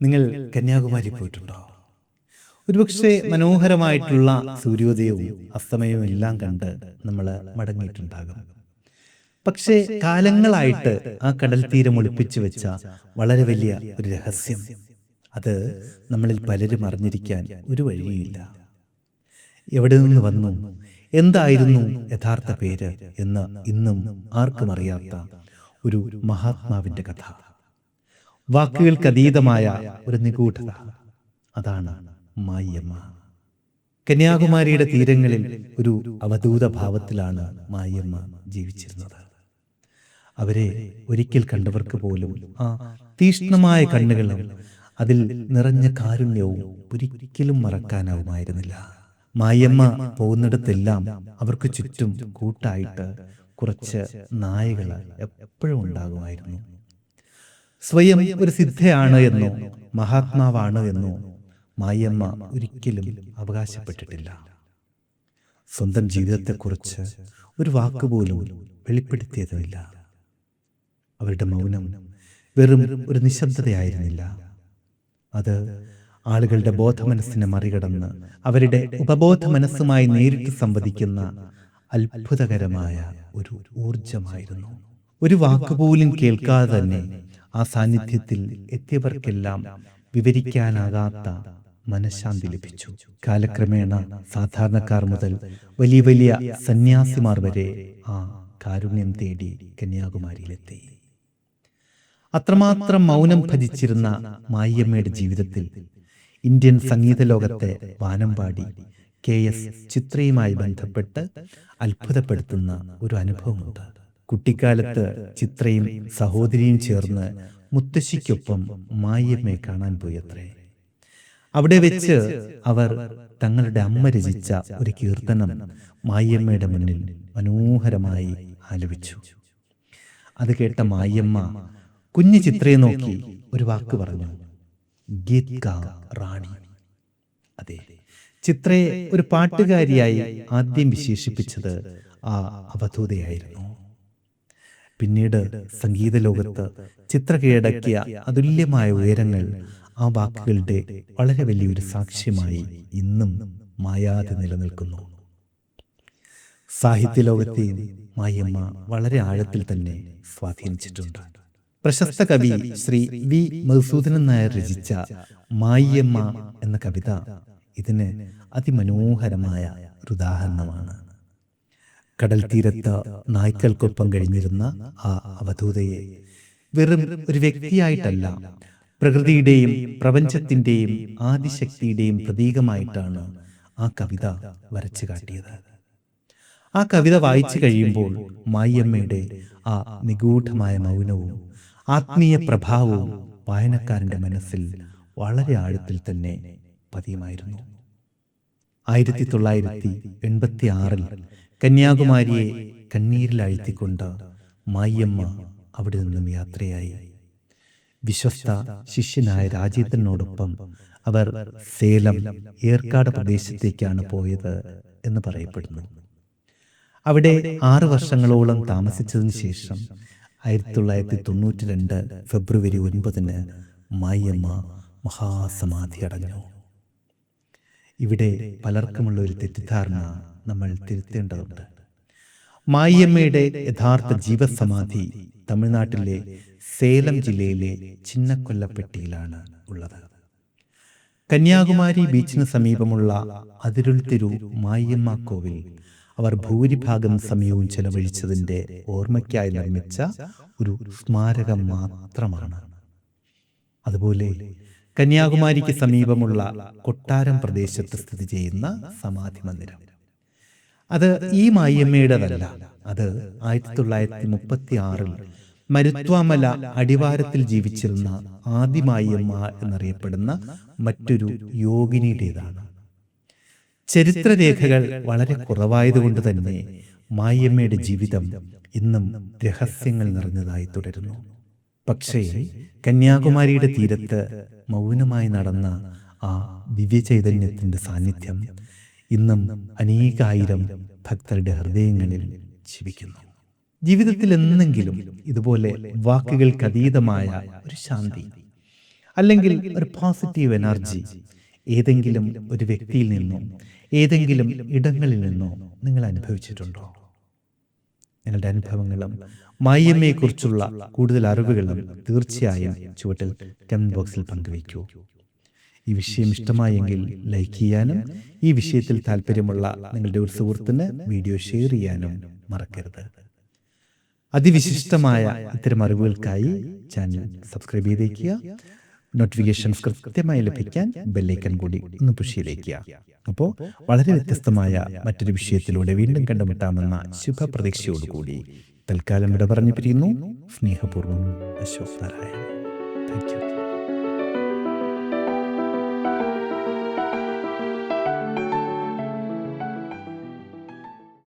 നിങ്ങൾ കന്യാകുമാരി പോയിട്ടുണ്ടോ? ഒരുപക്ഷെ മനോഹരമായിട്ടുള്ള സൂര്യോദയവും അസ്തമയവും എല്ലാം കണ്ട് നമ്മൾ മടങ്ങിയിട്ടുണ്ടാകും. പക്ഷേ കാലങ്ങളായിട്ട് ആ കടൽ തീരം ഒളിപ്പിച്ചു വെച്ച വളരെ വലിയ ഒരു രഹസ്യം, അത് നമ്മളിൽ പലരും അറിഞ്ഞിരിക്കാൻ ഒരു വഴിയുമില്ല. എവിടെ നിന്ന് വന്നു, എന്തായിരുന്നു യഥാർത്ഥ പേര് എന്ന് ഇന്നും ആർക്കും അറിയാത്ത ഒരു മഹാത്മാവിന്റെ കഥ, വാക്കുകൾക്കതീതമായ ഒരു നിഗൂഢത, അതാണ് മായിയമ്മ. കന്യാകുമാരിയുടെ തീരങ്ങളിൽ ഒരു അവധൂത ഭാവത്തിലാണ് മായിയമ്മ ജീവിച്ചിരുന്നത്. അവരെ ഒരിക്കൽ കണ്ടവർക്ക് പോലും ആ തീക്ഷ്ണമായ കണ്ണുകളും അതിൽ നിറഞ്ഞ കാരുണ്യവും ഒരിക്കലും മറക്കാനാവുമായിരുന്നില്ല. മായിയമ്മ പോകുന്നിടത്തെല്ലാം അവർക്ക് ചുറ്റും കൂട്ടായിട്ട് കുറച്ച് നായകൾ എപ്പോഴും ഉണ്ടാകുമായിരുന്നു. സ്വയം ഒരു സിദ്ധയാണ് എന്നോ മഹാത്മാവാണ് എന്നോ മായിയമ്മ ഒരിക്കലും അവകാശപ്പെട്ടിട്ടില്ല. സ്വന്തം ജീവിതത്തെക്കുറിച്ച് ഒരു വാക്കുപോലും വെളിപ്പെടുത്തിയതുമില്ല. അവരുടെ മൗനം വെറും ഒരു നിശബ്ദതയായിരുന്നില്ല. അത് ആളുകളുടെ ബോധമനസ്സിനെ മറികടന്ന് അവരുടെ ഉപബോധ മനസ്സുമായി നേരിട്ട് സംവദിക്കുന്ന അത്ഭുതകരമായ ഒരു ഊർജമായിരുന്നു. ഒരു വാക്കുപോലും കേൾക്കാതെ തന്നെ ആ സാന്നിധ്യത്തിൽ എത്തിയവർക്കെല്ലാം വിവരിക്കാനാകാത്ത മനഃശാന്തി ലഭിച്ചു. കാലക്രമേണ സാധാരണക്കാർ മുതൽ വലിയ വലിയ സന്യാസിമാർ വരെ ആ കാരുണ്യം തേടി കന്യാകുമാരിയിലെത്തി. അത്രമാത്രം മൗനം ഭജിച്ചിരുന്ന മായിയമ്മയുടെ ജീവിതത്തിൽ ഇന്ത്യൻ സംഗീത ലോകത്തെ വാനമ്പാടി KS ചിത്രയുമായി ബന്ധപ്പെട്ട് അത്ഭുതപ്പെടുത്തുന്ന ഒരു അനുഭവമുണ്ട്. കുട്ടിക്കാലത്ത് ചിത്രയും സഹോദരിയും ചേർന്ന് മുത്തശ്ശിക്കൊപ്പം മായിയമ്മയെ കാണാൻ പോയത്രേ. അവിടെ വെച്ച് അവർ തങ്ങളുടെ അമ്മ രചിച്ച ഒരു കീർത്തനം മായിയമ്മയുടെ മുന്നിൽ മനോഹരമായി ആലപിച്ചു. അത് കേട്ട മായിയമ്മ കുഞ്ഞു ചിത്രയെ നോക്കി ഒരു വാക്ക് പറഞ്ഞു, ഗീത് കാ റാണി. അതെ, ചിത്രയെ ഒരു പാട്ടുകാരിയായി ആദ്യം വിശേഷിപ്പിച്ചത് ആ അവധൂതയായിരുന്നു. പിന്നീട് സംഗീത ലോകത്ത് ചിത്ര കീഴടക്കിയ അതുല്യമായ ഉയരങ്ങൾ ആ വാക്കുകളുടെ വളരെ വലിയൊരു സാക്ഷ്യമായി ഇന്നും മായാതെ നിലനിൽക്കുന്നു. സാഹിത്യ ലോകത്തെയും മായിയമ്മ വളരെ ആഴത്തിൽ തന്നെ സ്വാധീനിച്ചിട്ടുണ്ട്. പ്രശസ്ത കവി ശ്രീ വി മധുസൂദനൻ നായർ രചിച്ച മായിയമ്മ എന്ന കവിത ഇതിന് അതിമനോഹരമായ ഒരു ഉദാഹരണമാണ്. കടൽ തീരത്ത് നായ്ക്കൾക്കൊപ്പം കഴിഞ്ഞിരുന്ന ആ അവധൂതയെ വെറും ഒരു വ്യക്തിയായിട്ടല്ല, പ്രകൃതിയുടെയും പ്രപഞ്ചത്തിന്റെയും ആദിശക്തിയുടെയും പ്രതീകമായിട്ടാണ് ആ കവിത വരച്ചു കാട്ടിയത്. ആ കവിത വായിച്ചു കഴിയുമ്പോൾ മായിയമ്മയുടെ ആ നിഗൂഢമായ മൗനവും ആത്മീയ പ്രഭാവവും വായനക്കാരന്റെ മനസ്സിൽ വളരെ ആഴത്തിൽ തന്നെ പതിയുമായിരുന്നു. 1986 കന്യാകുമാരിയെ കണ്ണീരിൽ അഴ്ത്തിക്കൊണ്ട് മായിയമ്മ അവിടെ നിന്നും യാത്രയായി. വിശ്വസ്ത ശിഷ്യനായ രാജേന്ദ്രനോടൊപ്പം അവർ സേലം, ഏർക്കാട് പ്രദേശത്തേക്കാണ് പോയത് എന്ന് പറയപ്പെടുന്നു. അവിടെ 6 വർഷങ്ങളോളം താമസിച്ചതിന് ശേഷം 1992 ഫെബ്രുവരി 9 മായിയമ്മ മഹാസമാധി അടഞ്ഞു. ഇവിടെ പലർക്കുമുള്ള ഒരു തെറ്റിദ്ധാരണ നമ്മൾ തിരുത്തേണ്ടതുണ്ട്. മായിയമ്മയുടെ യഥാർത്ഥ ജീവസമാധി തമിഴ്നാട്ടിലെ സേലം ജില്ലയിലെ ചിന്നക്കൊല്ലപ്പെട്ടിയിലാണ് ഉള്ളത്. കന്യാകുമാരി ബീച്ചിന് സമീപമുള്ള അതിരുൾത്തിരു മായിയമ്മ കോവിൽ അവർ ഭൂരിഭാഗം സമയവും ചെലവഴിച്ചതിൻ്റെ ഓർമ്മയ്ക്കായി നിർമ്മിച്ച ഒരു സ്മാരകം മാത്രമാണ്. അതുപോലെ കന്യാകുമാരിക്ക് സമീപമുള്ള കൊട്ടാരം പ്രദേശത്ത് സ്ഥിതി ചെയ്യുന്ന സമാധി മന്ദിരം, അത് ഈ മായിയമ്മയുടേതല്ല. അത് 1936 മരുത്വാമല അടിവാരത്തിൽ ജീവിച്ചിരുന്ന ആദി മായിയമ്മ എന്നറിയപ്പെടുന്ന മറ്റൊരു യോഗിനിയുടേതാണ്. ചരിത്രരേഖകൾ വളരെ കുറവായതുകൊണ്ട് തന്നെ മായിയമ്മയുടെ ജീവിതം ഇന്നും രഹസ്യങ്ങൾ നിറഞ്ഞതായി തുടരുന്നു. പക്ഷേ കന്യാകുമാരിയുടെ തീരത്ത് മൗനമായി നടന്ന ആ ദിവ്യചൈതന്യത്തിന്റെ സാന്നിധ്യം ഇന്നും അനേകായിരം ഭക്തരുടെ ഹൃദയങ്ങളിൽ ജീവിക്കുന്നു. ജീവിതത്തിൽ എന്നെങ്കിലും ഇതുപോലെ വാക്കുകൾക്കതീതമായ ഒരു ശാന്തി, അല്ലെങ്കിൽ ഒരു പോസിറ്റീവ് എനർജി ഏതെങ്കിലും ഒരു വ്യക്തിയിൽ നിന്നോ ഏതെങ്കിലും ഇടങ്ങളിൽ നിന്നോ നിങ്ങൾ അനുഭവിച്ചിട്ടുണ്ടോ? നിങ്ങളുടെ അനുഭവങ്ങളും മായമ്മയെക്കുറിച്ചുള്ള കൂടുതൽ അറിവുകളും തീർച്ചയായും ചുവട്ടിൽ കമന്റ് ബോക്സിൽ പങ്കുവയ്ക്കൂ. ഈ വിഷയം ഇഷ്ടമായെങ്കിൽ ലൈക്ക് ചെയ്യാനും ഈ വിഷയത്തിൽ താല്പര്യമുള്ള നിങ്ങളുടെ ഒരു സുഹൃത്തിന് വീഡിയോ ഷെയർ ചെയ്യാനും മറക്കരുത്. അതിവിശിഷ്ടമായ ഇത്തരം അറിവുകൾക്കായി ചാനൽ സബ്സ്ക്രൈബ് ചെയ്തേക്കുക. നോട്ടിഫിക്കേഷൻസ് കൃത്യമായി ലഭിക്കാൻ ബെല്ലൈക്കൺ കൂടി ഒന്ന് പുഷ് ചെയ്തേക്കുക. അപ്പോൾ വളരെ വ്യത്യസ്തമായ മറ്റൊരു വിഷയത്തിലൂടെ വീണ്ടും കണ്ടുമുട്ടാമെന്ന ശുഭപ്രതീക്ഷയോടുകൂടി തൽക്കാലം ഇവിടെ പറഞ്ഞു പിരിയുന്നു. സ്നേഹപൂർവ്വം, അശോക് നാരായണൻ. Thank you.